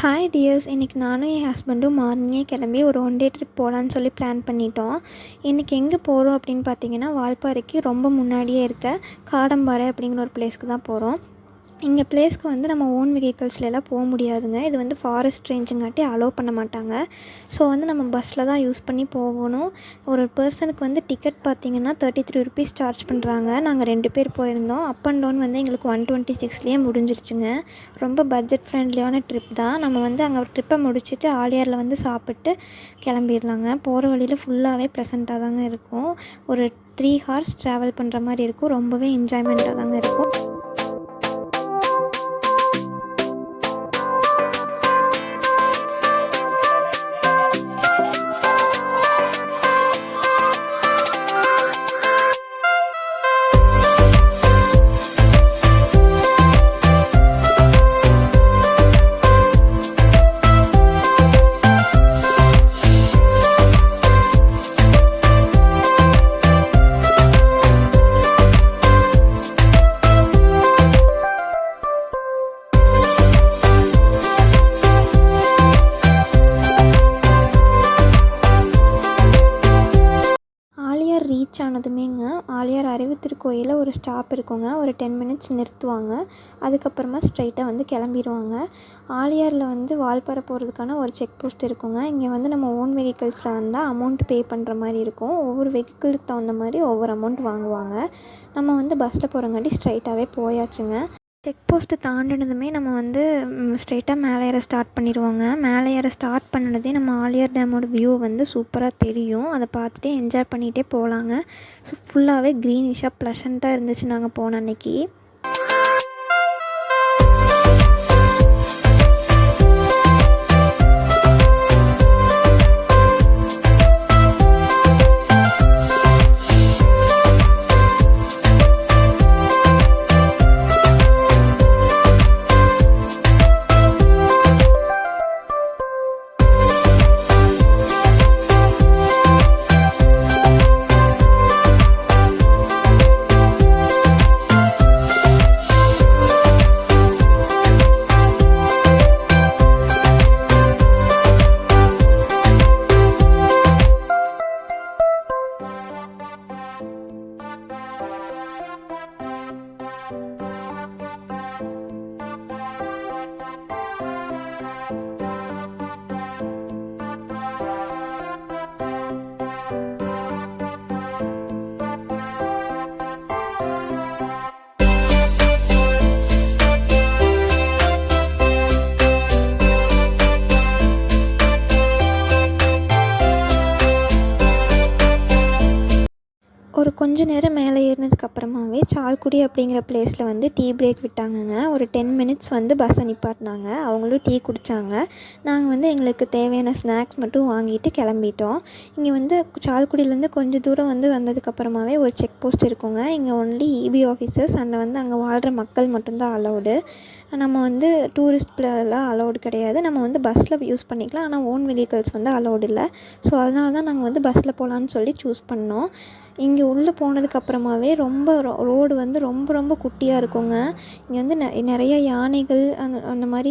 Hi tears, இன்றைக்கி நானும் என் ஹஸ்பண்டும் மார்னிங்கே கிளம்பி ஒரு ஒன் டே ட்ரிப் போகலான்னு சொல்லி பிளான் பண்ணிட்டோம். இன்றைக்கி எங்கே போகிறோம் அப்படின்னு பார்த்தீங்கன்னா, வால்பாறைக்கு ரொம்ப முன்னாடியே இருக்க காடம்பாறை அப்படிங்கிற ஒரு பிளேஸ்க்கு தான் போகிறோம். இங்கே பிளேஸ்க்கு வந்து நம்ம ஓன் வெஹிக்கிள்ஸ்லாம் போக முடியாதுங்க. இது வந்து ஃபாரஸ்ட் ரேஞ்சுங்காட்டி அலோவ் பண்ண மாட்டாங்க. ஸோ வந்து நம்ம பஸ்ஸில் தான் யூஸ் பண்ணி போகணும். ஒரு பர்சனுக்கு வந்து டிக்கெட் பார்த்திங்கன்னா 33 ருபீஸ் சார்ஜ் பண்ணுறாங்க. நாங்கள் 2 பேர் போயிருந்தோம். அப் அண்ட் டவுன் வந்து எங்களுக்கு 126லேயே முடிஞ்சிருச்சுங்க. ரொம்ப பட்ஜெட் ஃப்ரெண்ட்லியான ட்ரிப் தான். நம்ம வந்து அங்கே ட்ரிப்பை முடிச்சுட்டு ஆலியாரில் வந்து சாப்பிட்டு கிளம்பிடலாங்க. போகிற வழியில் ஃபுல்லாகவே ப்ளசண்ட்டாக தாங்க இருக்கும். ஒரு 3 ஹார்ஸ் ட்ராவல் பண்ணுற மாதிரி இருக்கும். ரொம்பவே என்ஜாய்மெண்ட்டாக தாங்க இருக்கும். ரீச் ஆனதுமேங்க ஆலியார் அறிவுத்திருக்கோயிலில் ஒரு ஸ்டாப் இருக்குங்க. ஒரு 10 மினிட்ஸ் நிறுத்துவாங்க. அதுக்கப்புறமா ஸ்ட்ரைட்டாக வந்து கிளம்பிடுவாங்க. ஆலியாரில் வந்து வால்பாறை போகிறதுக்கான ஒரு செக் போஸ்ட் இருக்குங்க. இங்கே வந்து நம்ம ஓன் வெஹிக்கிள்ஸில் வந்தால் அமௌண்ட் பே பண்ணுற மாதிரி இருக்கும். ஒவ்வொரு வெஹிக்கிளுக்கு தகுந்த மாதிரி ஒவ்வொரு அமௌண்ட் வாங்குவாங்க. நம்ம வந்து பஸ்ஸில் போகிறங்காட்டி ஸ்ட்ரைட்டாகவே போயாச்சுங்க. செக் போஸ்ட்டு தாண்டினதுமே நம்ம வந்து ஸ்ட்ரெயிட்டாக மேலே ஏற ஸ்டார்ட் பண்ணிடுவோங்க. மேலே ஏற ஸ்டார்ட் பண்ணினதே நம்ம ஆலியார் டேமோட வியூ வந்து சூப்பராக தெரியும். அதை பார்த்துட்டே என்ஜாய் பண்ணிகிட்டே போகலாங்க. ஸோ ஃபுல்லாகவே க்ரீனிஷாக ப்ளசண்ட்டாக இருந்துச்சு நாங்கள் போன அன்னைக்கு. ஒரு கொஞ்ச நேரம் மேலே ஏறினதுக்கப்புறமாவே சால்குடி அப்படிங்கிற பிளேஸில் வந்து டீ பிரேக் விட்டாங்கங்க. ஒரு 10 மினிட்ஸ் வந்து பஸ்ஸை நிப்பாட்டினாங்க. அவங்களும் டீ குடித்தாங்க. நாங்கள் வந்து எங்களுக்கு தேவையான ஸ்நாக்ஸ் மட்டும் வாங்கிட்டு கிளம்பிட்டோம். இங்கே வந்து சால்குடியிலேருந்து கொஞ்சம் தூரம் வந்து வந்ததுக்கப்புறமாவே ஒரு செக் போஸ்ட் இருக்குங்க. இங்கே ஒன்லி இபி ஆஃபீஸர்ஸ் வந்து அங்கே வாழ்கிற மக்கள் மட்டும்தான் அலௌடு. நம்ம வந்து டூரிஸ்ட்லாம் அலௌடு கிடையாது. நம்ம வந்து பஸ்ஸில் யூஸ் பண்ணிக்கலாம். ஆனால் ஓன் வெஹிக்கிள்ஸ் வந்து அலௌடு இல்லை. ஸோ அதனால தான் நாங்கள் வந்து பஸ்ஸில் போகலான்னு சொல்லி சூஸ் பண்ணோம். இங்கே உள்ளே போனதுக்கப்புறமாவே ரொம்ப ரோடு வந்து ரொம்ப ரொம்ப குட்டியாக இருக்குங்க. இங்கே வந்து நிறைய யானைகள் அந்த மாதிரி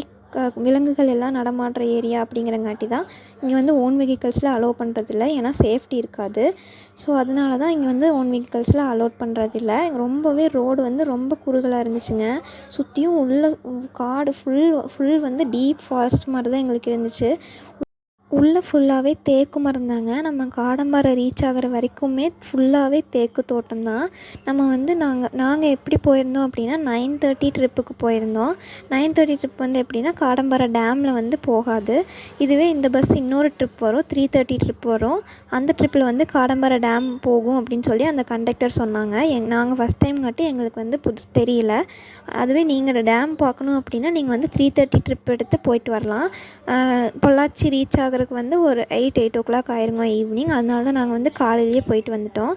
விலங்குகள் எல்லாம் நடமாடுற ஏரியா அப்படிங்கிறங்காட்டி தான் இங்கே வந்து ஓன் வெஹிக்கிள்ஸில் அலோவ் பண்ணுறதில்ல. ஏன்னா சேஃப்டி இருக்காது. ஸோ அதனால தான் இங்கே வந்து ஓன் வெஹிக்கிள்ஸில் அலோவ் பண்ணுறதில்ல. ரொம்பவே ரோடு வந்து ரொம்ப குறுகலாக இருந்துச்சுங்க. சுற்றியும் உள்ள காடு ஃபுல் வந்து டீப் ஃபாரஸ்ட் மாதிரி தான் எங்களுக்கு இருந்துச்சு. உள்ளே ஃபுல்லாகவே தேக்கு மரம் தாங்க. நம்ம காடம்பாறை ரீச் ஆகிற வரைக்குமே ஃபுல்லாகவே தேக்கு தோட்டம் தான். நம்ம வந்து நாங்கள் எப்படி போயிருந்தோம் அப்படின்னா 9:30 ட்ரிப்புக்கு போயிருந்தோம். 9:30 ட்ரிப் வந்து எப்படின்னா காடம்பாறை டேமில் வந்து போகாது. இதுவே இந்த பஸ் இன்னொரு ட்ரிப் வரும், 3:30 ட்ரிப் வரும். அந்த ட்ரிப்பில் வந்து காடம்பாறை டேம் போகும் அப்படின்னு சொல்லி அந்த கண்டக்டர் சொன்னாங்க. நாங்கள் ஃபஸ்ட் டைம் காட்டி எங்களுக்கு வந்து தெரியல. அதுவே நீங்கள் டேம் பார்க்கணும் அப்படின்னா நீங்கள் வந்து 3:30 ட்ரிப் எடுத்து போயிட்டு வரலாம். பொள்ளாச்சி ரீச் ஆகிற வந்து ஒரு 8 o'clock ஆயிருங்க ஈவினிங். அதனால தான் நாங்கள் வந்து காலையிலேயே போயிட்டு வந்துட்டோம்.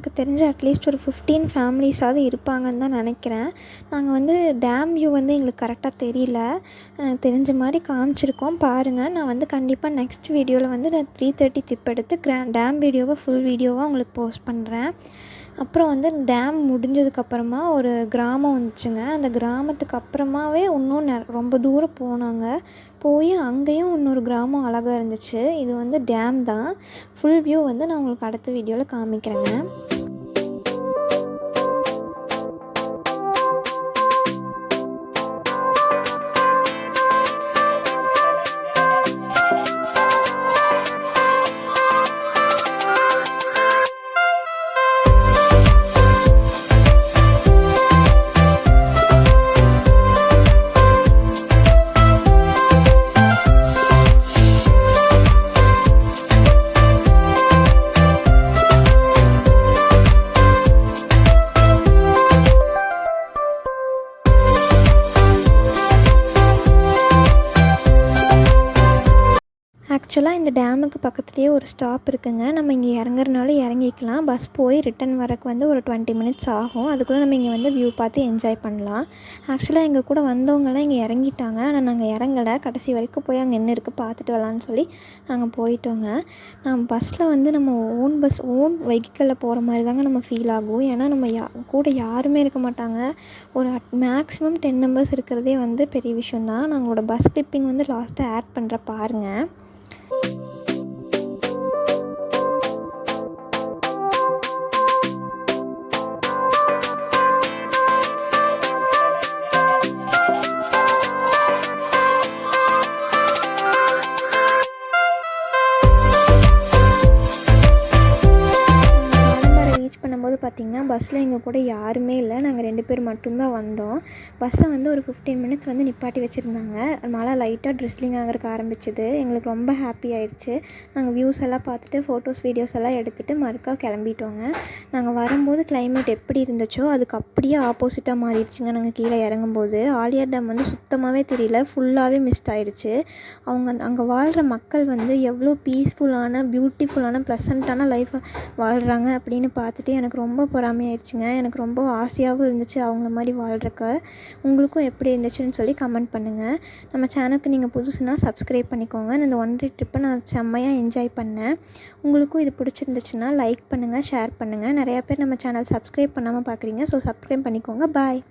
எனக்கு தெரிஞ்சு அட்லீஸ்ட் ஒரு 15 ஃபேமிலிஸாவது இருப்பாங்கன்னு தான் நினைக்கிறேன். நாங்கள் வந்து டேம் வியூ வந்து எங்களுக்கு கரெக்டாக தெரியல. எனக்கு தெரிஞ்ச மாதிரி காமிச்சிருக்கோம் பாருங்கள். நான் வந்து கண்டிப்பாக நெக்ஸ்ட் வீடியோவில் வந்து நான் 3:30 டிப் எடுத்து டேம் வீடியோவை ஃபுல் வீடியோவாக உங்களுக்கு போஸ்ட் பண்ணுறேன். அப்புறம் வந்து டேம் முடிஞ்சதுக்கப்புறமா ஒரு கிராமம் வந்துச்சுங்க. அந்த கிராமத்துக்கு அப்புறமாவே இன்னும் ரொம்ப தூரம் போனாங்க. போய் அங்கேயும் இன்னொரு கிராமம் அழகாக இருந்துச்சு. இது வந்து டேம் தான். ஃபுல் வியூ வந்து நான் உங்களுக்கு அடுத்த வீடியோவில் காமிக்கிறேங்க. ஆக்சுவலாக இந்த டேமுக்கு பக்கத்துலேயே ஒரு ஸ்டாப் இருக்குங்க. நம்ம இங்கே இறங்குறனாலும் இறங்கிக்கலாம். பஸ் போய் ரிட்டன் வரக்கு வந்து ஒரு 20 மினிட்ஸ் ஆகும். அதுக்குள்ளே நம்ம இங்கே வந்து வியூ பார்த்து என்ஜாய் பண்ணலாம். ஆக்சுவலாக எங்கள் கூட வந்தவங்கலாம் இங்கே இறங்கிட்டாங்க. ஆனால் நாங்கள் இறங்கலை. கடைசி வரைக்கும் போய் அங்கே என்ன இருக்குது பார்த்துட்டு வரலான்னு சொல்லி நாங்கள் போயிட்டோங்க. பஸ்ஸில் வந்து நம்ம ஓன் வெஹிக்கிளில் போகிற மாதிரி தாங்க நம்ம ஃபீல் ஆகும். ஏன்னா நம்ம கூட யாருமே இருக்க மாட்டாங்க. ஒரு மேக்ஸிமம் 10 மெம்பர்ஸ் இருக்கிறதே வந்து பெரிய விஷயந்தான். நாங்களோட பஸ் கிளிப்பிங் வந்து லாஸ்ட்டாக ஆட் பண்ணுற பாருங்கள். பண்ணும்போது பார்த்திங்கன்னா பஸ்ஸில் எங்கள் கூட யாருமே இல்லை. நாங்கள் 2 பேர் மட்டும்தான் வந்தோம். பஸ்ஸை வந்து ஒரு 15 மினிட்ஸ் வந்து நிப்பாட்டி வச்சுருந்தாங்க. மழை லைட்டாக ட்ரிஸ்லிங் ஆகிறதுக்கு ஆரம்பிச்சிது. எங்களுக்கு ரொம்ப ஹாப்பி ஆயிடுச்சு. நாங்கள் வியூஸ் எல்லாம் பார்த்துட்டு ஃபோட்டோஸ் வீடியோஸ் எல்லாம் எடுத்துகிட்டு மறுக்கா கிளம்பிட்டோங்க. நாங்கள் வரும்போது கிளைமேட் எப்படி இருந்துச்சோ அதுக்கு அப்படியே ஆப்போசிட்டாக மாறிடுச்சுங்க. நாங்கள் கீழே இறங்கும்போது ஆலியார் டேம் வந்து சுத்தமாகவே தெரியல. ஃபுல்லாகவே மிஸ்ட் ஆயிடுச்சு. அங்கே வாழ்கிற மக்கள் வந்து எவ்வளோ பீஸ்ஃபுல்லான பியூட்டிஃபுல்லான ப்ளசண்ட்டான லைஃப்பை வாழ்கிறாங்க அப்படின்னு பார்த்துட்டு எனக்கு ரொம்ப பொறாமையாயிடுச்சுங்க. எனக்கு ரொம்ப ஆசையாகவும் இருந்துச்சு அவங்கள மாதிரி வாழ்கிறக்கு. உங்களுக்கும் எப்படி இருந்துச்சுன்னு சொல்லி கமெண்ட் பண்ணுங்கள். நம்ம சேனலுக்கு நீங்கள் புதுசுனா சப்ஸ்கிரைப் பண்ணிக்கோங்க. இந்த 1 டே ட்ரிப்பை நான் செம்மையாக என்ஜாய் பண்ணேன். உங்களுக்கும் இது பிடிச்சிருந்துச்சுன்னா லைக் பண்ணுங்கள், ஷேர் பண்ணுங்கள். நிறையா பேர் நம்ம சேனல் சப்ஸ்கிரைப் பண்ணாமல் பார்க்குறீங்க. ஸோ சப்ஸ்கிரைப் பண்ணிக்கோங்க. பாய்.